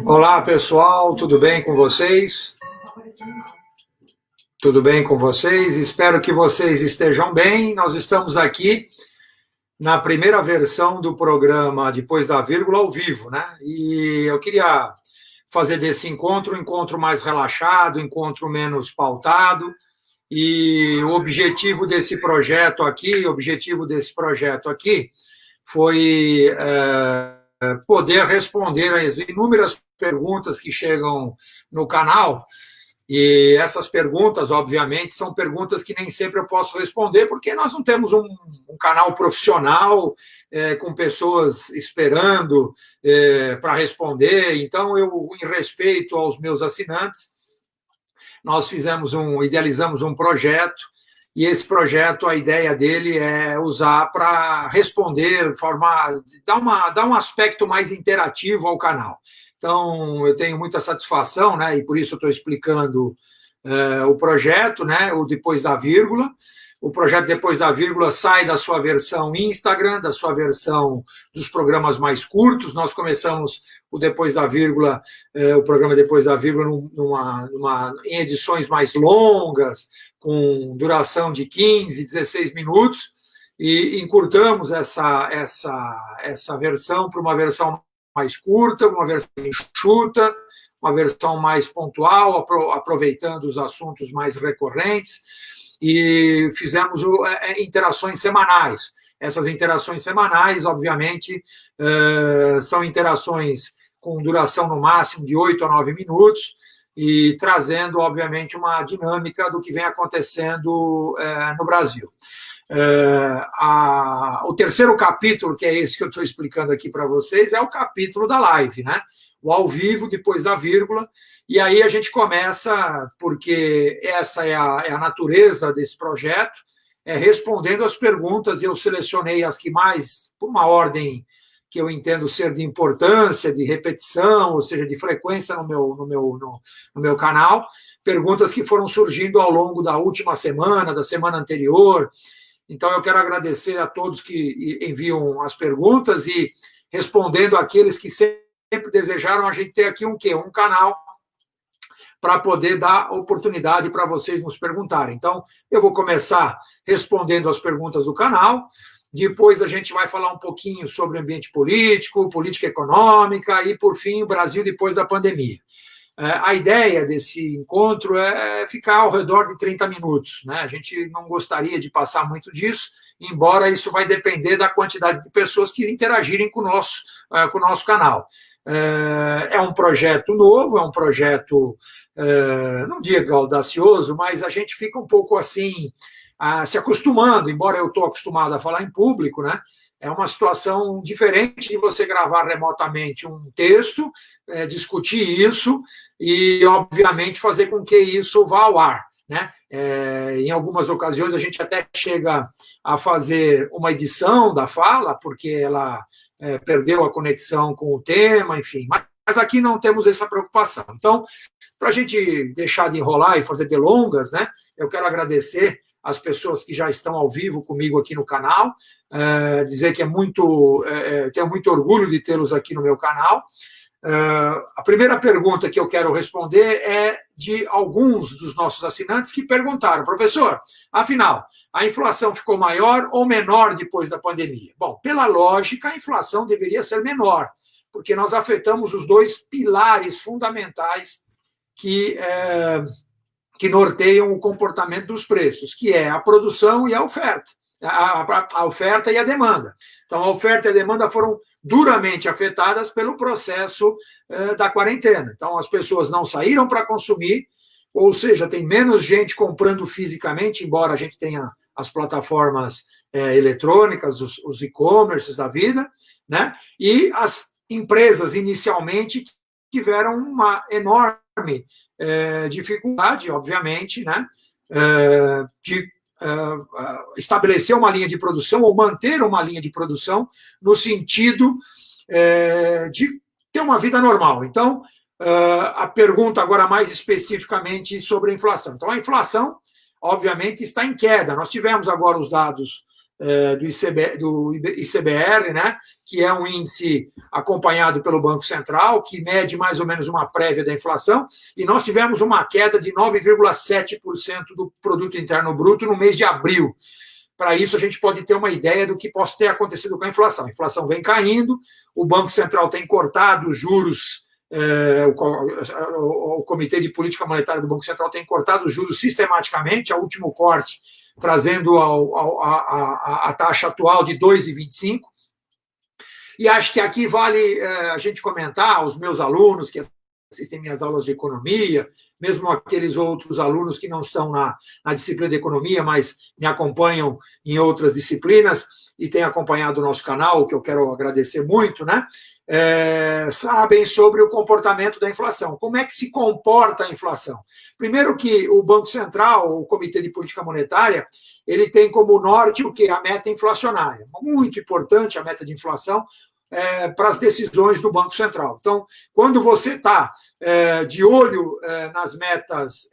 Olá, pessoal, tudo bem com vocês? Tudo bem com vocês? Espero que vocês estejam bem. Nós estamos aqui na primeira versão do programa Depois da Vírgula ao vivo, né? E eu queria fazer desse encontro um encontro mais relaxado, um encontro menos pautado. E o objetivo desse projeto aqui, foi poder responder às inúmeras perguntas que chegam no canal. E essas perguntas, obviamente, são perguntas que nem sempre eu posso responder, porque nós não temos um canal profissional com pessoas esperando para responder. Então, eu, em respeito aos meus assinantes, nós idealizamos um projeto, e esse projeto, a ideia dele é usar para responder, dar um aspecto mais interativo ao canal. Então, eu tenho muita satisfação, né, e por isso eu estou explicando o projeto, né, o Depois da Vírgula. O projeto Depois da Vírgula sai da sua versão Instagram, da sua versão dos programas mais curtos. Nós começamos o Depois da Vírgula, o programa Depois da Vírgula, em edições mais longas, com duração de 15, 16 minutos, e encurtamos essa versão para uma versão mais curta, uma versão enxuta, uma versão mais pontual, aproveitando os assuntos mais recorrentes, e fizemos interações semanais. Essas interações semanais, obviamente, são interações com duração no máximo de 8 a 9 minutos, e trazendo, obviamente, uma dinâmica do que vem acontecendo no Brasil. O terceiro capítulo, que é esse que eu estou explicando aqui para vocês, é o capítulo da live, né? O ao vivo, Depois da Vírgula. E aí a gente começa, porque essa é a natureza desse projeto, respondendo as perguntas. Eu selecionei as que mais, por uma ordem que eu entendo ser de importância, de repetição, ou seja, de frequência no meu canal, perguntas que foram surgindo ao longo da última semana, da semana anterior. Então, eu quero agradecer a todos que enviam as perguntas e respondendo àqueles que sempre desejaram a gente ter aqui um canal para poder dar oportunidade para vocês nos perguntarem. Então, eu vou começar respondendo as perguntas do canal. Depois a gente vai falar um pouquinho sobre ambiente político, política econômica e, por fim, o Brasil depois da pandemia. A ideia desse encontro é ficar ao redor de 30 minutos, né? A gente não gostaria de passar muito disso, embora isso vai depender da quantidade de pessoas que interagirem com o nosso canal. É um projeto novo, é um projeto, não digo audacioso, mas a gente fica um pouco assim, se acostumando, embora eu estou acostumado a falar em público, né? É uma situação diferente de você gravar remotamente um texto, discutir isso e, obviamente, fazer com que isso vá ao ar, né? Em algumas ocasiões, a gente até chega a fazer uma edição da fala, porque ela perdeu a conexão com o tema, enfim. Mas aqui não temos essa preocupação. Então, para a gente deixar de enrolar e fazer delongas, né, eu quero agradecer as pessoas que já estão ao vivo comigo aqui no canal, dizer que tenho muito orgulho de tê-los aqui no meu canal. A primeira pergunta que eu quero responder é de alguns dos nossos assinantes que perguntaram: professor, afinal, a inflação ficou maior ou menor depois da pandemia? Bom, pela lógica, a inflação deveria ser menor, porque nós afetamos os dois pilares fundamentais que norteiam o comportamento dos preços, que é a produção e a oferta, a oferta e a demanda. Então, a oferta e a demanda foram duramente afetadas pelo processo da quarentena. Então, as pessoas não saíram para consumir, ou seja, tem menos gente comprando fisicamente, embora a gente tenha as plataformas eletrônicas, os e-commerces da vida, né? E as empresas, inicialmente, tiveram uma enorme dificuldade, obviamente, né, de estabelecer uma linha de produção ou manter uma linha de produção no sentido de ter uma vida normal. Então, a pergunta agora mais especificamente sobre a inflação. Então, a inflação, obviamente, está em queda. Nós tivemos agora os dados do ICBR, né, que é um índice acompanhado pelo Banco Central, que mede mais ou menos uma prévia da inflação, e nós tivemos uma queda de 9,7% do produto interno bruto no mês de abril. Para isso, a gente pode ter uma ideia do que possa ter acontecido com a inflação. A inflação vem caindo, o Banco Central tem cortado os juros, o Comitê de Política Monetária do Banco Central tem cortado os juros sistematicamente, o último corte trazendo a taxa atual de 2,25. E acho que aqui vale a gente comentar, os meus alunos que assistem minhas aulas de economia, mesmo aqueles outros alunos que não estão na disciplina de economia, mas me acompanham em outras disciplinas e têm acompanhado o nosso canal, que eu quero agradecer muito, né? Sabem sobre o comportamento da inflação. Como é que se comporta a inflação? Primeiro que o Banco Central, o Comitê de Política Monetária, ele tem como norte o quê? A meta inflacionária. Muito importante a meta de inflação para as decisões do Banco Central. Então, quando você está de olho nas metas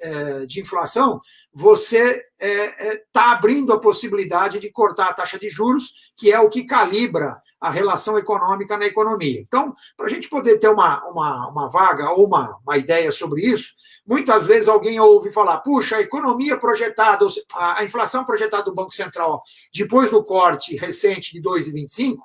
de inflação, você está abrindo a possibilidade de cortar a taxa de juros, que é o que calibra a relação econômica na economia. Então, para a gente poder ter uma vaga ou uma ideia sobre isso, muitas vezes alguém ouve falar, puxa, a economia projetada, a inflação projetada do Banco Central, depois do corte recente de 2,25,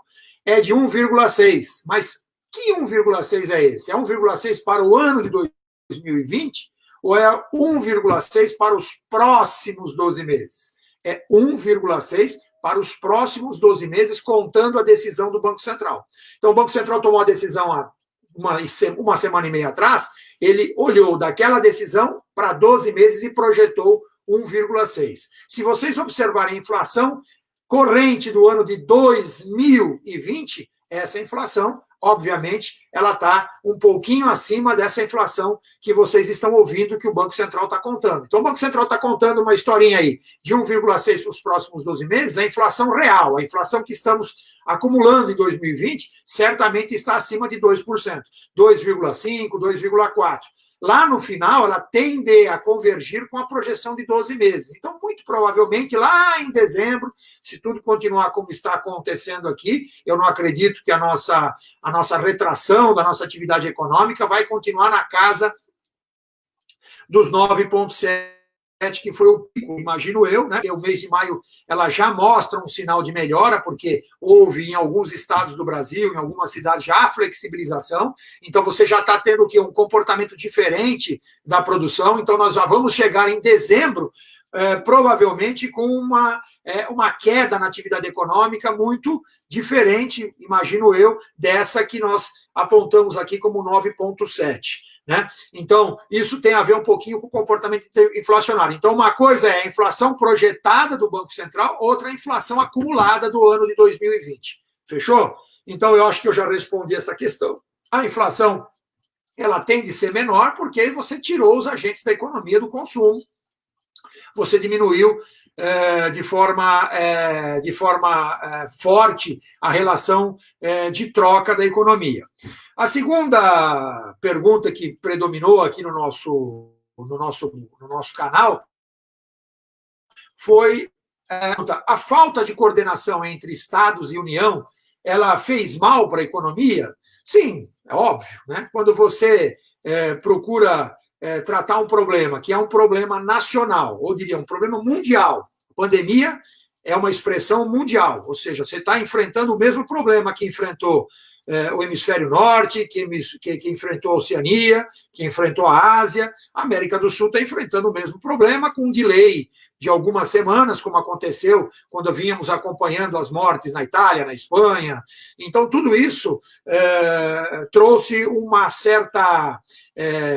é de 1,6. Mas que 1,6 é esse? É 1,6 para o ano de 2020 ou é 1,6 para os próximos 12 meses? É 1,6 para os próximos 12 meses, contando a decisão do Banco Central. Então, o Banco Central tomou a decisão há uma semana e meia atrás, ele olhou daquela decisão para 12 meses e projetou 1,6. Se vocês observarem a inflação corrente do ano de 2020, essa inflação, obviamente, ela está um pouquinho acima dessa inflação que vocês estão ouvindo que o Banco Central está contando. Então, o Banco Central está contando uma historinha aí de 1,6 para os próximos 12 meses, a inflação real, a inflação que estamos acumulando em 2020, certamente está acima de 2%, 2,5%, 2,4%. Lá no final, ela tende a convergir com a projeção de 12 meses. Então, muito provavelmente, lá em dezembro, se tudo continuar como está acontecendo aqui, eu não acredito que a nossa retração da nossa atividade econômica vai continuar na casa dos 9,7%, que foi o pico, imagino eu, né? O mês de maio ela já mostra um sinal de melhora, porque houve em alguns estados do Brasil, em algumas cidades, já a flexibilização, então você já está tendo o quê? Um comportamento diferente da produção, então nós já vamos chegar em dezembro, provavelmente com uma queda na atividade econômica muito diferente, imagino eu, dessa que nós apontamos aqui como 9,7%. Né? Então, isso tem a ver um pouquinho com o comportamento inflacionário. Então, uma coisa é a inflação projetada do Banco Central, outra é a inflação acumulada do ano de 2020. Fechou? Então, eu acho que eu já respondi essa questão. A inflação, ela tende a ser menor porque você tirou os agentes da economia do consumo. Você diminuiu de forma forte a relação de troca da economia. A segunda pergunta que predominou aqui no nosso canal foi a falta de coordenação entre estados e União, ela fez mal para a economia? Sim, é óbvio, né? Quando você procura tratar um problema que é um problema nacional, ou diria um problema mundial. Pandemia é uma expressão mundial, ou seja, você está enfrentando o mesmo problema que enfrentou o hemisfério norte, que enfrentou a Oceania, que enfrentou a Ásia. A América do Sul está enfrentando o mesmo problema com um delay de algumas semanas, como aconteceu quando vínhamos acompanhando as mortes na Itália, na Espanha. Então, tudo isso trouxe uma certa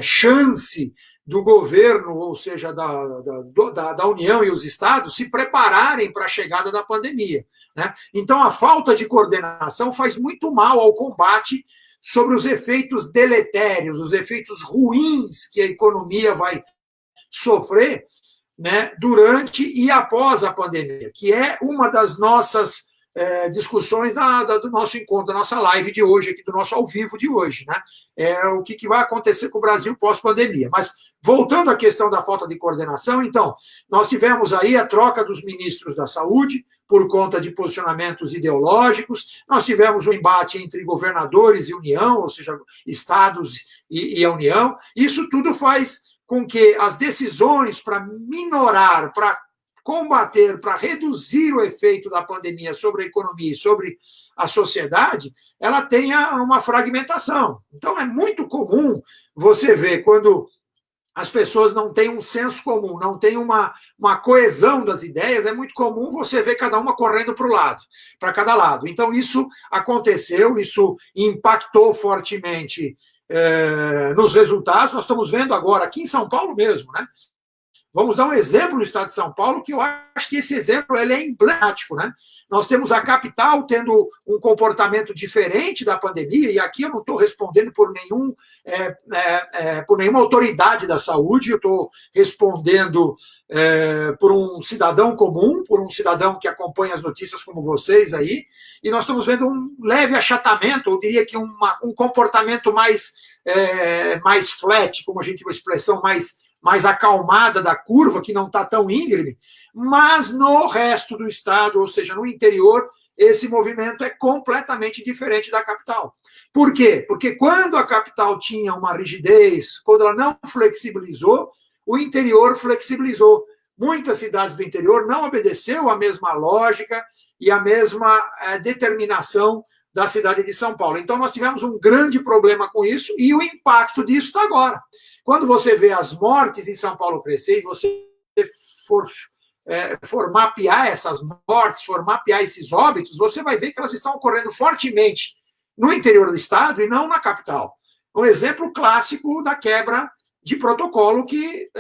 chance do governo, ou seja, da União e os estados, se prepararem para a chegada da pandemia. Né? Então, a falta de coordenação faz muito mal ao combate sobre os efeitos deletérios, os efeitos ruins que a economia vai sofrer, né, durante e após a pandemia, que é uma das nossas discussões do nosso encontro, da nossa live de hoje, aqui do nosso ao vivo de hoje, né? O que vai acontecer com o Brasil pós-pandemia. Mas, voltando à questão da falta de coordenação, então, nós tivemos aí a troca dos ministros da saúde por conta de posicionamentos ideológicos, nós tivemos um embate entre governadores e União, ou seja, estados e a União. Isso tudo faz com que as decisões para minorar, para combater, para reduzir o efeito da pandemia sobre a economia e sobre a sociedade, ela tenha uma fragmentação. Então, é muito comum você ver quando as pessoas não têm um senso comum, não têm uma coesão das ideias, é muito comum você ver cada uma correndo para cada lado. Então, isso aconteceu, isso impactou fortemente nos resultados. Nós estamos vendo agora, aqui em São Paulo mesmo, né? Vamos dar um exemplo no estado de São Paulo, que eu acho que esse exemplo ele é emblemático, né? Nós temos a capital tendo um comportamento diferente da pandemia, e aqui eu não estou respondendo por nenhuma autoridade da saúde, eu estou respondendo por um cidadão comum, por um cidadão que acompanha as notícias como vocês aí, e nós estamos vendo um leve achatamento, eu diria que um comportamento mais flat, como a gente tem uma expressão mais acalmada da curva, que não está tão íngreme, mas no resto do estado, ou seja, no interior, esse movimento é completamente diferente da capital. Por quê? Porque quando a capital tinha uma rigidez, quando ela não flexibilizou, o interior flexibilizou. Muitas cidades do interior não obedeceu a mesma lógica e a mesma determinação da cidade de São Paulo. Então, nós tivemos um grande problema com isso e o impacto disso está agora. Quando você vê as mortes em São Paulo crescer e você for mapear essas mortes, for mapear esses óbitos, você vai ver que elas estão ocorrendo fortemente no interior do estado e não na capital. Um exemplo clássico da quebra de protocolo que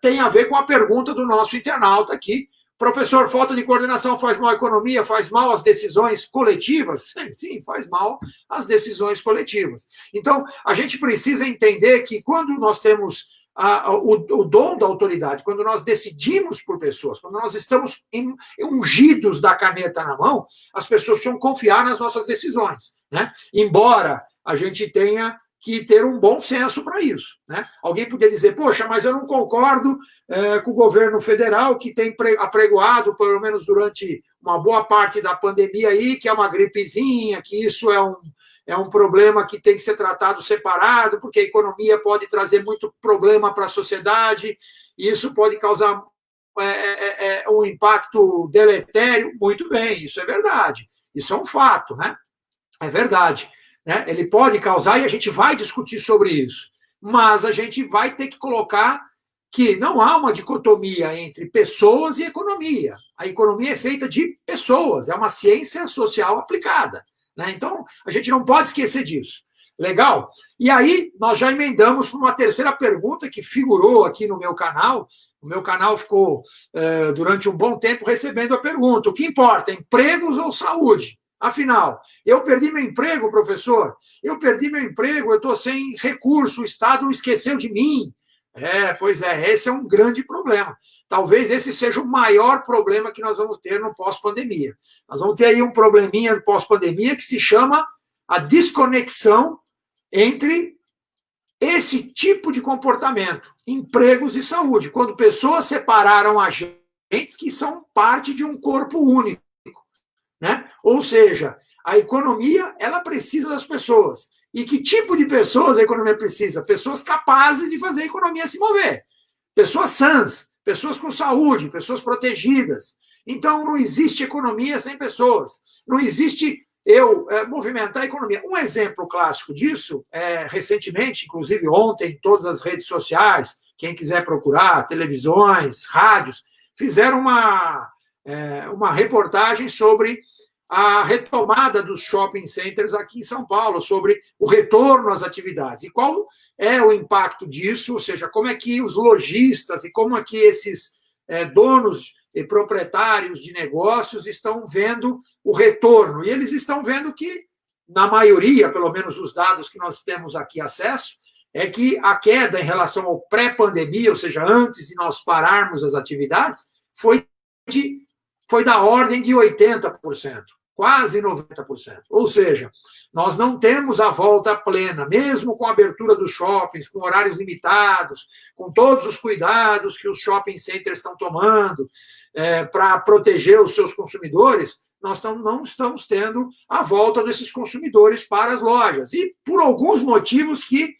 tem a ver com a pergunta do nosso internauta aqui. Professor, falta de coordenação faz mal à economia, faz mal às decisões coletivas? Sim, faz mal às decisões coletivas. Então, a gente precisa entender que quando nós temos o dom da autoridade, quando nós decidimos por pessoas, quando nós estamos ungidos da caneta na mão, as pessoas precisam confiar nas nossas decisões, né? Embora a gente tenha que ter um bom senso para isso, né? Alguém poderia dizer, poxa, mas eu não concordo com o governo federal que tem apregoado, pelo menos durante uma boa parte da pandemia aí, que é uma gripezinha, que isso é um problema que tem que ser tratado separado, porque a economia pode trazer muito problema para a sociedade, e isso pode causar um impacto deletério. Muito bem, isso é verdade, isso é um fato, né? É verdade. Né? Ele pode causar, e a gente vai discutir sobre isso, mas a gente vai ter que colocar que não há uma dicotomia entre pessoas e economia. A economia é feita de pessoas, é uma ciência social aplicada, né? Então, a gente não pode esquecer disso. Legal? E aí, nós já emendamos para uma terceira pergunta que figurou aqui no meu canal. O meu canal ficou, durante um bom tempo, recebendo a pergunta: o que importa, empregos ou saúde? Afinal, eu perdi meu emprego, professor, eu perdi meu emprego, eu estou sem recurso, o Estado esqueceu de mim. Pois é, esse é um grande problema. Talvez esse seja o maior problema que nós vamos ter no pós-pandemia. Nós vamos ter aí um probleminha no pós-pandemia que se chama a desconexão entre esse tipo de comportamento, empregos e saúde, quando pessoas separaram agentes que são parte de um corpo único. Né? Ou seja, a economia ela precisa das pessoas. E que tipo de pessoas a economia precisa? Pessoas capazes de fazer a economia se mover. Pessoas sãs, pessoas com saúde, pessoas protegidas. Então, não existe economia sem pessoas. Não existe movimentar a economia. Um exemplo clássico disso, recentemente, inclusive ontem, em todas as redes sociais, quem quiser procurar, televisões, rádios, fizeram uma reportagem sobre a retomada dos shopping centers aqui em São Paulo, sobre o retorno às atividades. E qual é o impacto disso, ou seja, como é que os lojistas e como é que esses donos e proprietários de negócios estão vendo o retorno. E eles estão vendo que, na maioria, pelo menos os dados que nós temos aqui acesso, é que a queda em relação ao pré-pandemia, ou seja, antes de nós pararmos as atividades, foi da ordem de 80%. quase 90%. Ou seja, nós não temos a volta plena, mesmo com a abertura dos shoppings, com horários limitados, com todos os cuidados que os shopping centers estão tomando para proteger os seus consumidores, nós não estamos tendo a volta desses consumidores para as lojas. E por alguns motivos que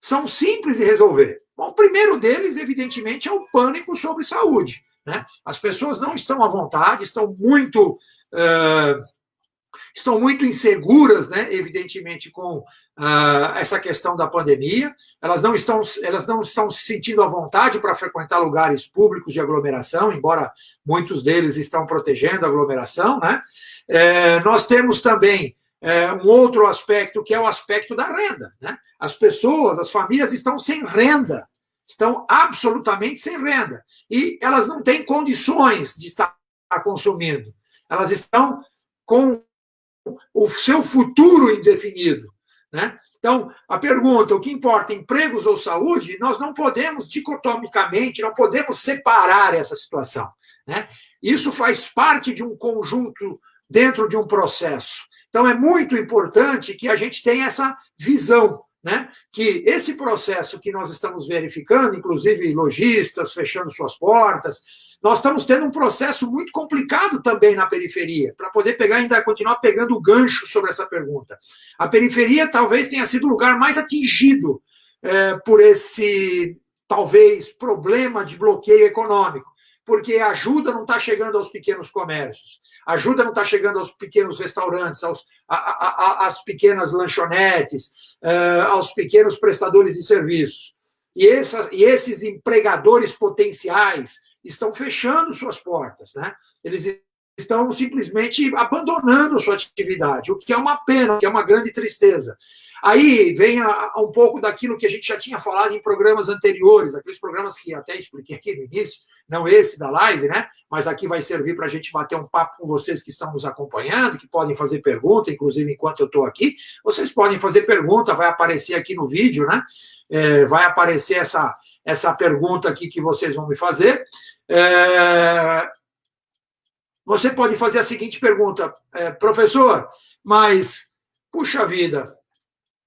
são simples de resolver. Bom, o primeiro deles, evidentemente, é o pânico sobre saúde, né? As pessoas não estão à vontade, estão muito inseguras, né, evidentemente, com essa questão da pandemia. Elas não estão se sentindo à vontade para frequentar lugares públicos de aglomeração, embora muitos deles estão protegendo a aglomeração, né? Nós temos também um outro aspecto, que é o aspecto da renda, né? As pessoas, as famílias estão sem renda, estão absolutamente sem renda, e elas não têm condições de estar consumindo. Elas estão com o seu futuro indefinido, né? Então, a pergunta, o que importa, empregos ou saúde, nós não podemos dicotomicamente, não podemos separar essa situação, né? Isso faz parte de um conjunto dentro de um processo. Então, é muito importante que a gente tenha essa visão, né? Que esse processo que nós estamos verificando, inclusive lojistas fechando suas portas, nós estamos tendo um processo muito complicado também na periferia, para poder pegar ainda continuar pegando o gancho sobre essa pergunta. A periferia talvez tenha sido o lugar mais atingido por esse, talvez, problema de bloqueio econômico, porque a ajuda não está chegando aos pequenos comércios, a ajuda não está chegando aos pequenos restaurantes, às pequenas lanchonetes, aos pequenos prestadores de serviços. E esses empregadores potenciais estão fechando suas portas, né? Eles estão simplesmente abandonando sua atividade, o que é uma pena, o que é uma grande tristeza. Aí vem um pouco daquilo que a gente já tinha falado em programas anteriores, aqueles programas que até expliquei aqui no início, não esse da live, né? Mas aqui vai servir para a gente bater um papo com vocês que estão nos acompanhando, que podem fazer pergunta, inclusive enquanto eu estou aqui, vocês podem fazer pergunta, vai aparecer aqui no vídeo, né? Vai aparecer essa pergunta aqui que vocês vão me fazer. Você pode fazer a seguinte pergunta, professor, mas, puxa vida,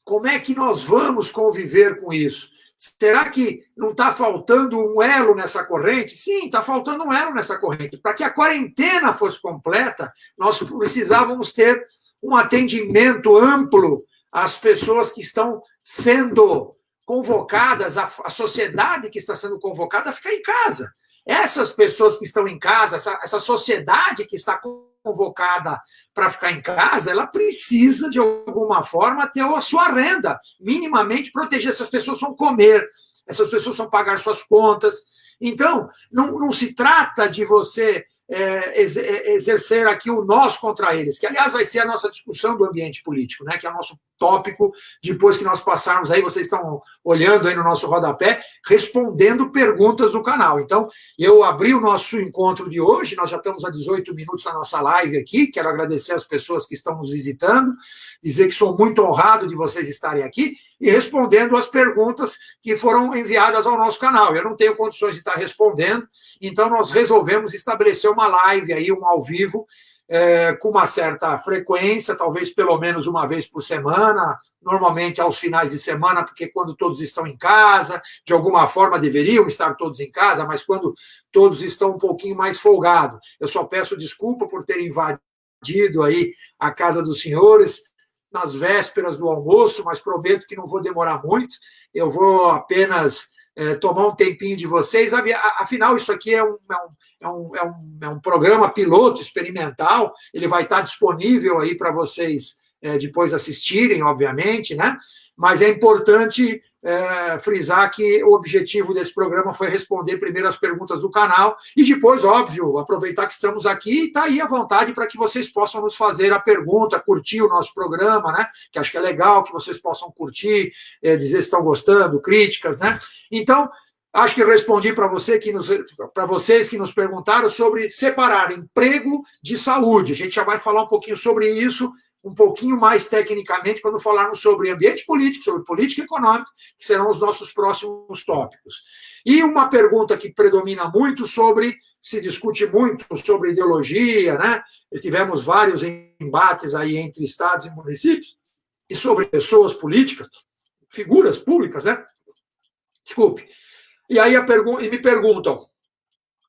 como é que nós vamos conviver com isso? Será que não está faltando um elo nessa corrente? Sim, está faltando um elo nessa corrente. Para que a quarentena fosse completa, nós precisávamos ter um atendimento amplo às pessoas que estão sendo convocadas, a sociedade que está sendo convocada a ficar em casa. Essas pessoas que estão em casa, essa sociedade que está convocada para ficar em casa, ela precisa, de alguma forma, ter a sua renda minimamente protegida. Essas pessoas vão comer, essas pessoas vão pagar suas contas. Então, não se trata de você exercer aqui o nós contra eles, que, aliás, vai ser a nossa discussão do ambiente político, né, que é o nosso tópico, depois que nós passarmos aí, vocês estão olhando aí no nosso rodapé, respondendo perguntas do canal. Então, eu abri o nosso encontro de hoje, nós já estamos a 18 minutos na nossa live aqui, quero agradecer às pessoas que estão nos visitando, dizer que sou muito honrado de vocês estarem aqui e respondendo as perguntas que foram enviadas ao nosso canal. Eu não tenho condições de estar respondendo, então nós resolvemos estabelecer uma live aí, um ao vivo, com uma certa frequência, talvez pelo menos uma vez por semana, normalmente aos finais de semana, porque quando todos estão em casa, de alguma forma deveriam estar todos em casa, mas quando todos estão um pouquinho mais folgados. Eu só peço desculpa por ter invadido aí a casa dos senhores nas vésperas do almoço, mas prometo que não vou demorar muito, eu vou apenas tomar um tempinho de vocês. Afinal, isso aqui é um programa piloto experimental, ele vai estar disponível aí para vocês depois assistirem, obviamente, né? Mas é importante frisar que o objetivo desse programa foi responder primeiro as perguntas do canal e depois, óbvio, aproveitar que estamos aqui e está aí à vontade para que vocês possam nos fazer a pergunta, curtir o nosso programa, né? Que acho que é legal que vocês possam curtir, dizer se estão gostando, críticas, né? Então, acho que respondi para vocês que nos perguntaram sobre separar emprego de saúde. A gente já vai falar um pouquinho sobre isso um pouquinho mais tecnicamente quando falarmos sobre ambiente político, sobre política econômica, que serão os nossos próximos tópicos. E uma pergunta que predomina muito se discute muito sobre ideologia, né? Tivemos vários embates aí entre estados e municípios, e sobre pessoas políticas, figuras públicas, né? Desculpe. E aí me perguntam,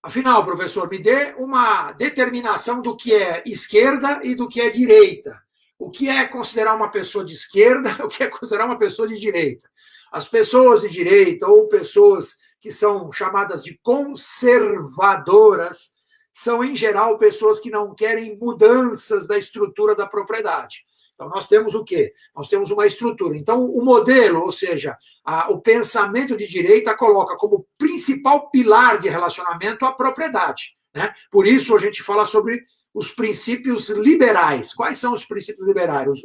afinal, professor, me dê uma determinação do que é esquerda e do que é direita. O que é considerar uma pessoa de esquerda, o que é considerar uma pessoa de direita. As pessoas de direita ou pessoas que são chamadas de conservadoras são, em geral, pessoas que não querem mudanças da estrutura da propriedade. Então, nós temos o quê? Nós temos uma estrutura. Então, o modelo, ou seja, o pensamento de direita coloca como principal pilar de relacionamento a propriedade, né? Por isso, a gente fala sobre os princípios liberais. Quais são os princípios liberais? Os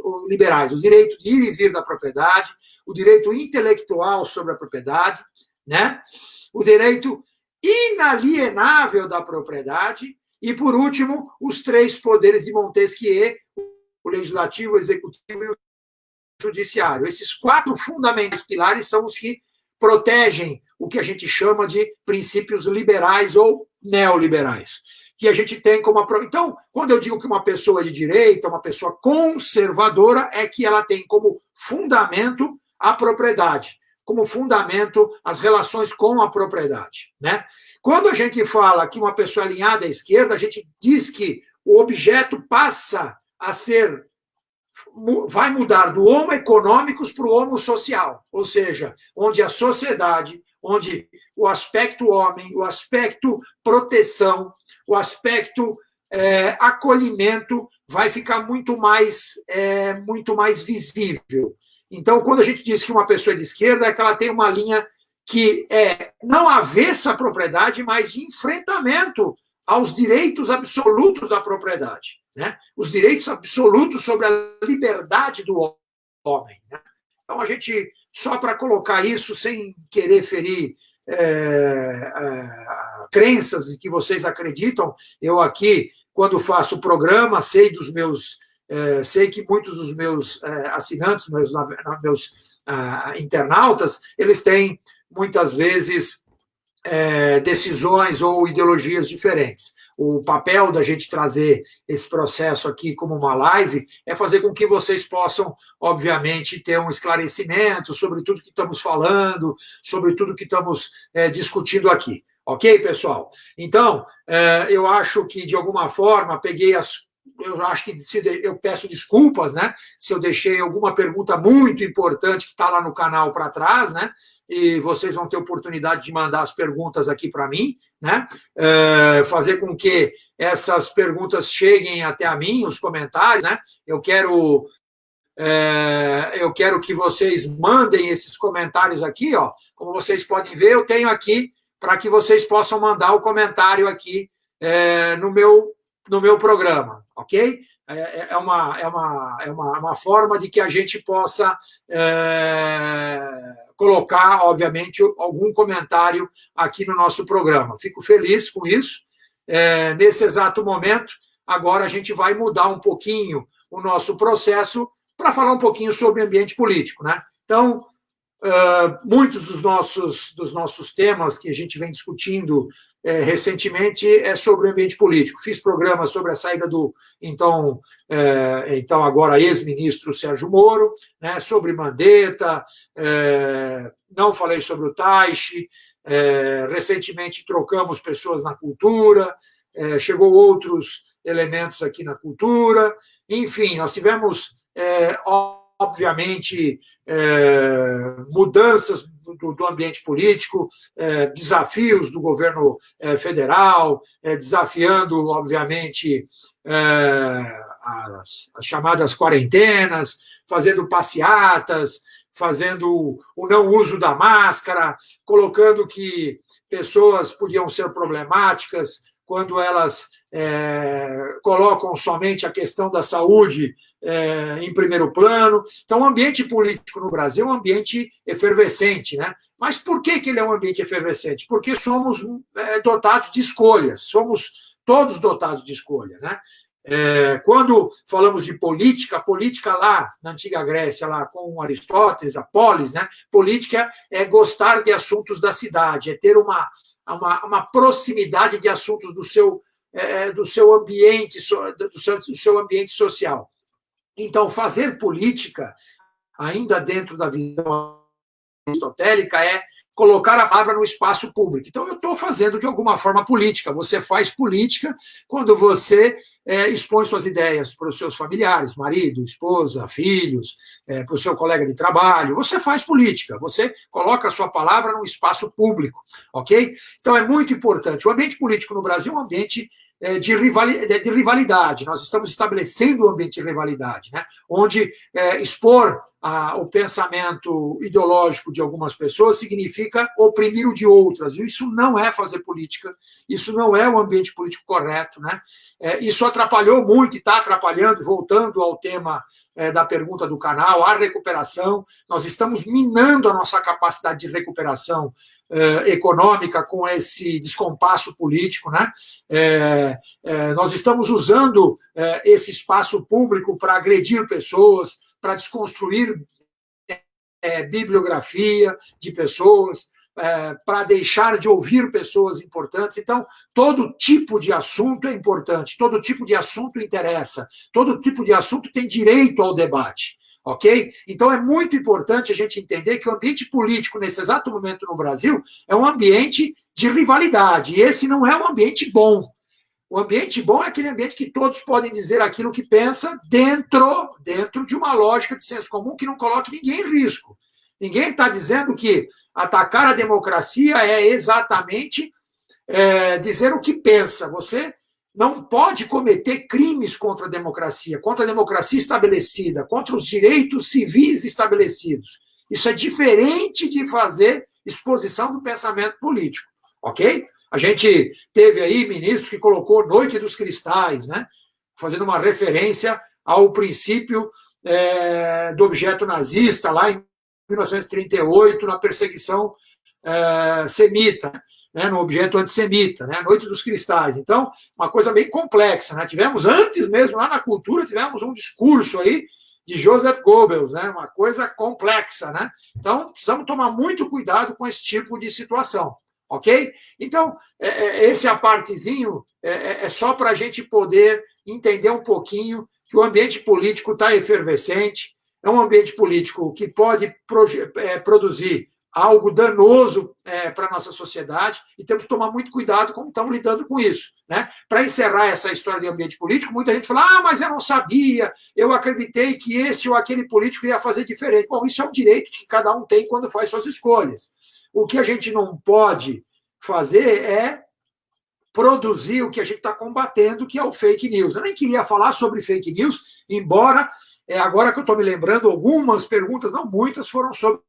direitos de ir e vir da propriedade, o direito intelectual sobre a propriedade, né? O direito inalienável da propriedade e, por último, os 3 poderes de Montesquieu, o legislativo, o executivo e o judiciário. Esses 4 fundamentais pilares são os que protegem o que a gente chama de princípios liberais ou neoliberais, que a gente tem como... Então, quando eu digo que uma pessoa de direita, uma pessoa conservadora, é que ela tem como fundamento a propriedade, como fundamento as relações com a propriedade, né? Quando a gente fala que uma pessoa é alinhada à esquerda, a gente diz que o objeto passa a vai mudar do homo econômicos para o homo social, ou seja, onde a sociedade, onde o aspecto homem, o aspecto proteção, o aspecto acolhimento vai ficar muito mais visível. Então, quando a gente diz que uma pessoa é de esquerda, é que ela tem uma linha que é não avessa à propriedade, mas de enfrentamento aos direitos absolutos da propriedade, né? Os direitos absolutos sobre a liberdade do homem, né? Então, a gente, só para colocar isso, sem querer ferir crenças que vocês acreditam, eu aqui, quando faço o programa, sei que muitos dos meus assinantes, meus internautas, eles têm, muitas vezes, decisões ou ideologias diferentes. O papel da gente trazer esse processo aqui como uma live é fazer com que vocês possam, obviamente, ter um esclarecimento sobre tudo que estamos falando, sobre tudo que estamos discutindo aqui. Ok, pessoal? Então, eu acho que, de alguma forma, eu acho que eu peço desculpas, né? Se eu deixei alguma pergunta muito importante que está lá no canal para trás, né? E vocês vão ter oportunidade de mandar as perguntas aqui para mim, né? Fazer com que essas perguntas cheguem até a mim, os comentários, né? Eu quero que vocês mandem esses comentários aqui, ó. Como vocês podem ver, eu tenho aqui para que vocês possam mandar o comentário aqui no meu programa, ok? É uma forma de que a gente possa colocar, obviamente, algum comentário aqui no nosso programa. Fico feliz com isso. Nesse exato momento, agora a gente vai mudar um pouquinho o nosso processo para falar um pouquinho sobre ambiente político, né? Então, muitos dos nossos temas que a gente vem discutindo recentemente é sobre o ambiente político. Fiz programas sobre a saída do então agora ex-ministro Sérgio Moro, né, sobre Mandetta, não falei sobre o Taishi, recentemente trocamos pessoas na cultura, chegou outros elementos aqui na cultura, enfim, nós tivemos, obviamente, mudanças do ambiente político, desafios do governo federal, desafiando, obviamente, as chamadas quarentenas, fazendo passeatas, fazendo o não uso da máscara, colocando que pessoas podiam ser problemáticas quando elas colocam somente a questão da saúde em primeiro plano. Então, o ambiente político no Brasil é um ambiente efervescente, né? Mas por que ele é um ambiente efervescente? Porque somos dotados de escolhas, somos todos dotados de escolha, né? Quando falamos de política, política lá na antiga Grécia, lá com Aristóteles, a polis, né? Política é gostar de assuntos da cidade, é ter uma proximidade de assuntos do seu ambiente, do seu ambiente social. Então, fazer política, ainda dentro da visão aristotélica, é colocar a palavra no espaço público. Então, eu estou fazendo, de alguma forma, política. Você faz política quando você expõe suas ideias para os seus familiares, marido, esposa, filhos, para o seu colega de trabalho. Você faz política, você coloca a sua palavra no espaço público, ok? Então, é muito importante. O ambiente político no Brasil é um ambiente de rivalidade. Nós estamos estabelecendo um ambiente de rivalidade, né? Onde expor o pensamento ideológico de algumas pessoas significa oprimir o de outras. E isso não é fazer política, isso não é um ambiente político correto, né? Isso atrapalhou muito e está atrapalhando, voltando ao tema da pergunta do canal, a recuperação. Nós estamos minando a nossa capacidade de recuperação econômica com esse descompasso político, né? Nós estamos usando esse espaço público para agredir pessoas, para desconstruir bibliografia de pessoas, para deixar de ouvir pessoas importantes. Então, todo tipo de assunto é importante, todo tipo de assunto interessa, todo tipo de assunto tem direito ao debate. Ok? Então, é muito importante a gente entender que o ambiente político, nesse exato momento no Brasil, é um ambiente de rivalidade, e esse não é um ambiente bom. O ambiente bom é aquele ambiente que todos podem dizer aquilo que pensa dentro de uma lógica de senso comum que não coloque ninguém em risco. Ninguém está dizendo que atacar a democracia é exatamente dizer o que pensa. Você não pode cometer crimes contra a democracia estabelecida, contra os direitos civis estabelecidos. Isso é diferente de fazer exposição do pensamento político, ok? A gente teve aí ministros que colocou Noite dos Cristais, né? Fazendo uma referência ao princípio do objeto nazista, lá em 1938, na perseguição semita, né? No objeto antissemita, né? Noite dos Cristais. Então, uma coisa bem complexa, né? Tivemos antes mesmo, lá na cultura, tivemos um discurso aí de Joseph Goebbels, né? Uma coisa complexa, né? Então, precisamos tomar muito cuidado com esse tipo de situação. Ok? Então, esse apartezinho é só para a gente poder entender um pouquinho que o ambiente político está efervescente, é um ambiente político que pode produzir algo danoso para a nossa sociedade, e temos que tomar muito cuidado como estamos lidando com isso, né? Para encerrar essa história de ambiente político, muita gente fala, mas eu não sabia, eu acreditei que este ou aquele político ia fazer diferente. Bom, isso é um direito que cada um tem quando faz suas escolhas. O que a gente não pode fazer é produzir o que a gente está combatendo, que é o fake news. Eu nem queria falar sobre fake news, embora, agora que eu estou me lembrando, algumas perguntas, não muitas, foram sobre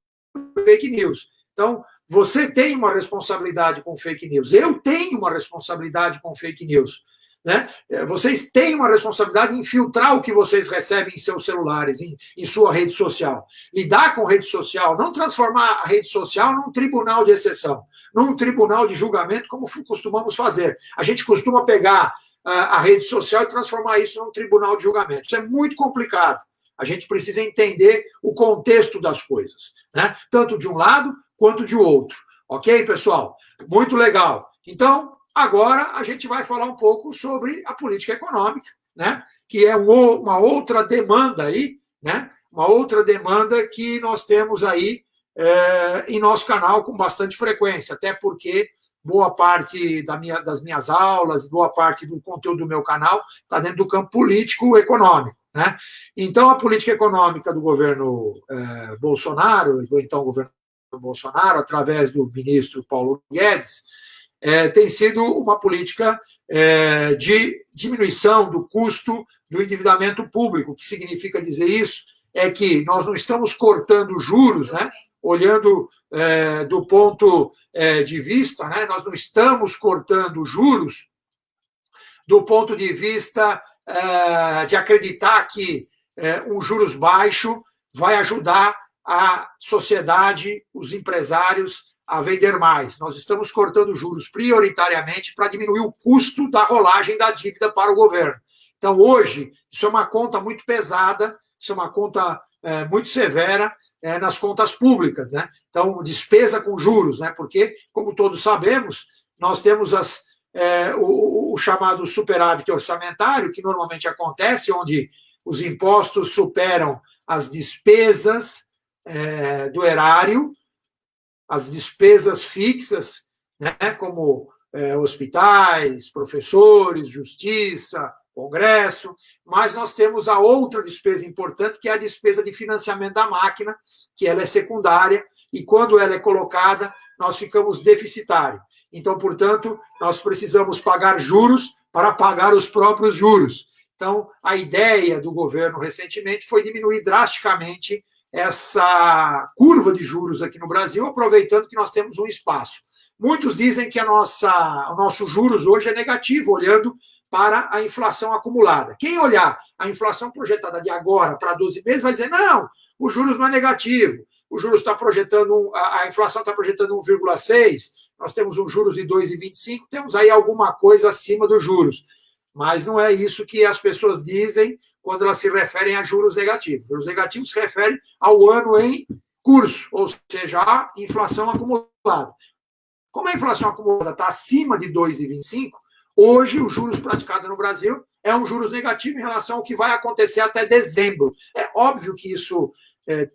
fake news. Então, você tem uma responsabilidade com fake news. Eu tenho uma responsabilidade com fake news. Né? Vocês têm uma responsabilidade em filtrar o que vocês recebem em seus celulares, em sua rede social. Lidar com rede social, não transformar a rede social num tribunal de exceção, num tribunal de julgamento, como costumamos fazer. A gente costuma pegar a rede social e transformar isso num tribunal de julgamento. Isso é muito complicado. A gente precisa entender o contexto das coisas, né? Tanto de um lado quanto de outro. Ok, pessoal? Muito legal. Então, agora a gente vai falar um pouco sobre a política econômica, né? Que é uma outra demanda aí, né? Uma outra demanda que nós temos aí em nosso canal com bastante frequência, até porque boa parte das minhas aulas, boa parte do conteúdo do meu canal está dentro do campo político-econômico, né? Então, a política econômica do governo Bolsonaro, do então governo Bolsonaro, através do ministro Paulo Guedes, tem sido uma política de diminuição do custo do endividamento público. O que significa dizer isso é que nós não estamos cortando juros, né? Olhando do ponto de vista, né? Nós não estamos cortando juros do ponto de vista de acreditar que um juros baixo vai ajudar a sociedade, os empresários, a vender mais. Nós estamos cortando juros prioritariamente para diminuir o custo da rolagem da dívida para o governo. Então, hoje, isso é uma conta muito pesada, isso é uma conta muito severa nas contas públicas, né? Então, despesa com juros, né? Porque, como todos sabemos, nós temos o chamado superávit orçamentário, que normalmente acontece, onde os impostos superam as despesas do erário, as despesas fixas, né? Como hospitais, professores, justiça, Congresso, mas nós temos a outra despesa importante, que é a despesa de financiamento da máquina, que ela é secundária, e quando ela é colocada, nós ficamos deficitários. Então, portanto, nós precisamos pagar juros para pagar os próprios juros. Então, a ideia do governo recentemente foi diminuir drasticamente essa curva de juros aqui no Brasil, aproveitando que nós temos um espaço. Muitos dizem que o nosso juros hoje é negativo, olhando para a inflação acumulada. Quem olhar a inflação projetada de agora para 12 meses vai dizer, não, o juros não é negativo, o juros está projetando, a inflação está projetando 1,6, nós temos um juros de 2,25, temos aí alguma coisa acima dos juros. Mas não é isso que as pessoas dizem quando elas se referem a juros negativos. Juros negativos se referem ao ano em curso, ou seja, a inflação acumulada. Como a inflação acumulada está acima de 2,25, hoje os juros praticados no Brasil é um juros negativo em relação ao que vai acontecer até dezembro. É óbvio que isso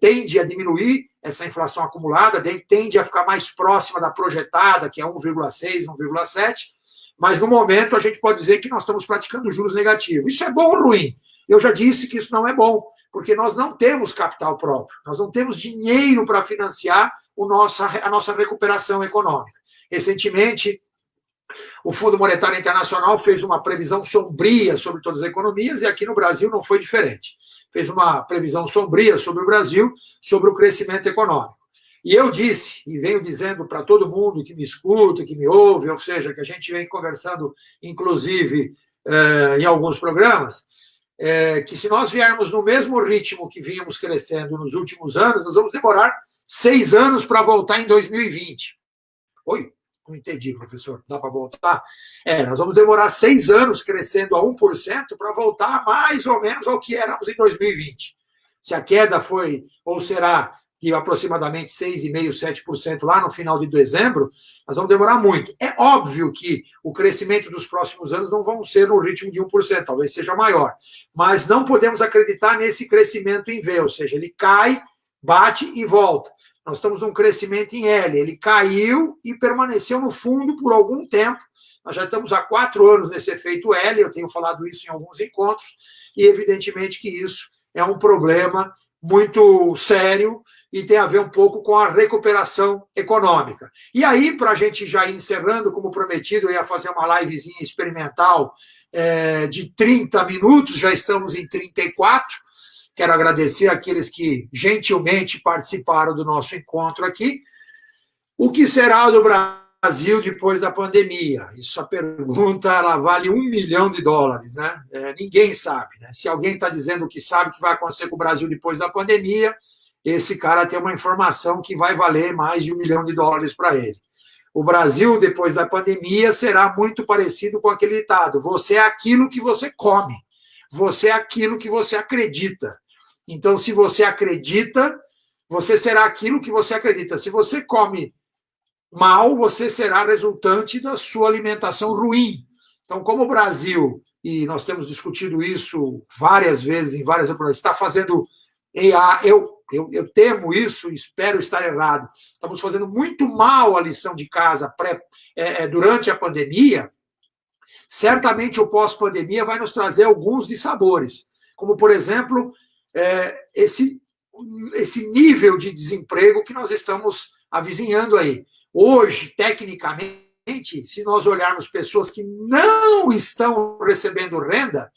tende a diminuir, essa inflação acumulada, tende a ficar mais próxima da projetada, que é 1,6, 1,7, mas no momento a gente pode dizer que nós estamos praticando juros negativos. Isso é bom ou ruim? Eu já disse que isso não é bom, porque nós não temos capital próprio, nós não temos dinheiro para financiar a nossa recuperação econômica. Recentemente, o Fundo Monetário Internacional fez uma previsão sombria sobre todas as economias e aqui no Brasil não foi diferente. Fez uma previsão sombria sobre o Brasil, sobre o crescimento econômico. E eu disse, e venho dizendo para todo mundo que me escuta, que me ouve, ou seja, que a gente vem conversando, inclusive, em alguns programas, que se nós viermos no mesmo ritmo que vínhamos crescendo nos últimos anos, nós vamos demorar 6 anos para voltar em 2020. Oi? Não entendi, professor. Dá para voltar? Nós vamos demorar 6 anos crescendo a 1% para voltar mais ou menos ao que éramos em 2020. Se a queda foi, ou será de aproximadamente 6,5%, 7% lá no final de dezembro, nós vamos demorar muito. É óbvio que o crescimento dos próximos anos não vão ser no ritmo de 1%, talvez seja maior. Mas não podemos acreditar nesse crescimento em V, ou seja, ele cai, bate e volta. Nós estamos num crescimento em L. Ele caiu e permaneceu no fundo por algum tempo. Nós já estamos há 4 anos nesse efeito L, eu tenho falado isso em alguns encontros, e evidentemente que isso é um problema muito sério e tem a ver um pouco com a recuperação econômica. E aí, para a gente já ir encerrando, como prometido, eu ia fazer uma livezinha experimental de 30 minutos, já estamos em 34. Quero agradecer àqueles que gentilmente participaram do nosso encontro aqui. O que será do Brasil depois da pandemia? Essa pergunta ela vale $1 milhão, né? Ninguém sabe, né? Se alguém está dizendo que sabe o que vai acontecer com o Brasil depois da pandemia, esse cara tem uma informação que vai valer mais de $1 milhão para ele. O Brasil, depois da pandemia, será muito parecido com aquele ditado: você é aquilo que você come, você é aquilo que você acredita. Então, se você acredita, você será aquilo que você acredita. Se você come mal, você será resultante da sua alimentação ruim. Então, como o Brasil, e nós temos discutido isso várias vezes, em várias oportunidades, está fazendo eu temo isso, espero estar errado, estamos fazendo muito mal a lição de casa durante a pandemia, certamente o pós-pandemia vai nos trazer alguns dissabores, como, por exemplo, esse nível de desemprego que nós estamos avizinhando aí. Hoje, tecnicamente, se nós olharmos pessoas que não estão recebendo renda,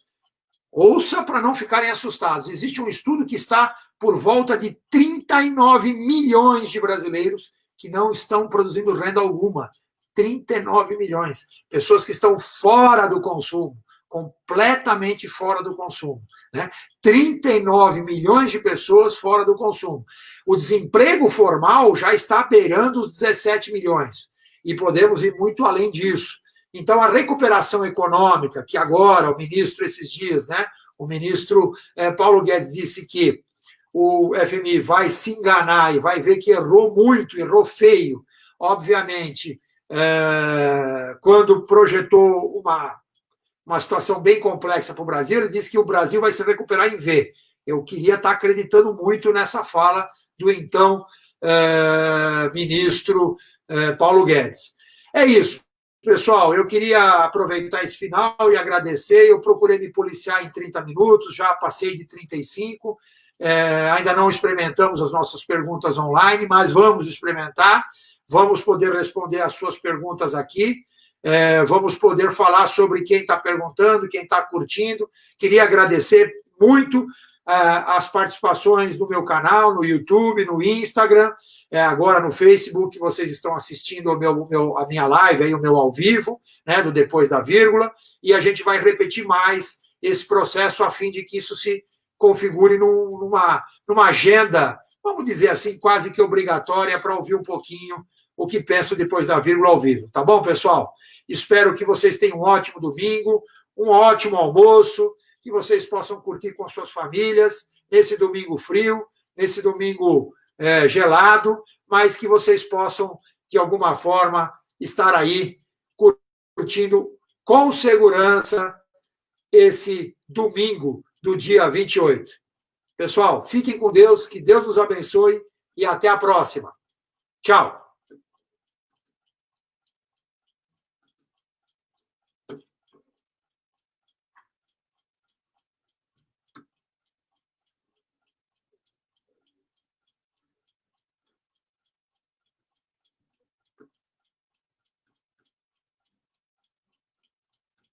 ouça para não ficarem assustados. Existe um estudo que está por volta de 39 milhões de brasileiros que não estão produzindo renda alguma. 39 milhões. Pessoas que estão fora do consumo, completamente fora do consumo. Né? 39 milhões de pessoas fora do consumo. O desemprego formal já está beirando os 17 milhões. E podemos ir muito além disso. Então, a recuperação econômica, que agora o ministro, esses dias, né, o ministro Paulo Guedes disse que o FMI vai se enganar e vai ver que errou muito, errou feio, obviamente, quando projetou uma situação bem complexa para o Brasil, ele disse que o Brasil vai se recuperar em V. Eu queria estar acreditando muito nessa fala do então ministro Paulo Guedes. É isso. Pessoal, eu queria aproveitar esse final e agradecer. Eu procurei me policiar em 30 minutos, já passei de 35. Ainda não experimentamos as nossas perguntas online, mas vamos experimentar. Vamos poder responder as suas perguntas aqui. Vamos poder falar sobre quem está perguntando, quem está curtindo. Queria agradecer muito as participações no meu canal, no YouTube, no Instagram, agora no Facebook, vocês estão assistindo a minha live, aí, o meu ao vivo, né, do Depois da Vírgula, e a gente vai repetir mais esse processo a fim de que isso se configure numa agenda, vamos dizer assim, quase que obrigatória para ouvir um pouquinho o que penso depois da vírgula ao vivo. Tá bom, pessoal? Espero que vocês tenham um ótimo domingo, um ótimo almoço, que vocês possam curtir com suas famílias, nesse domingo frio, nesse domingo gelado, mas que vocês possam, de alguma forma, estar aí curtindo com segurança esse domingo do dia 28. Pessoal, fiquem com Deus, que Deus nos abençoe e até a próxima. Tchau.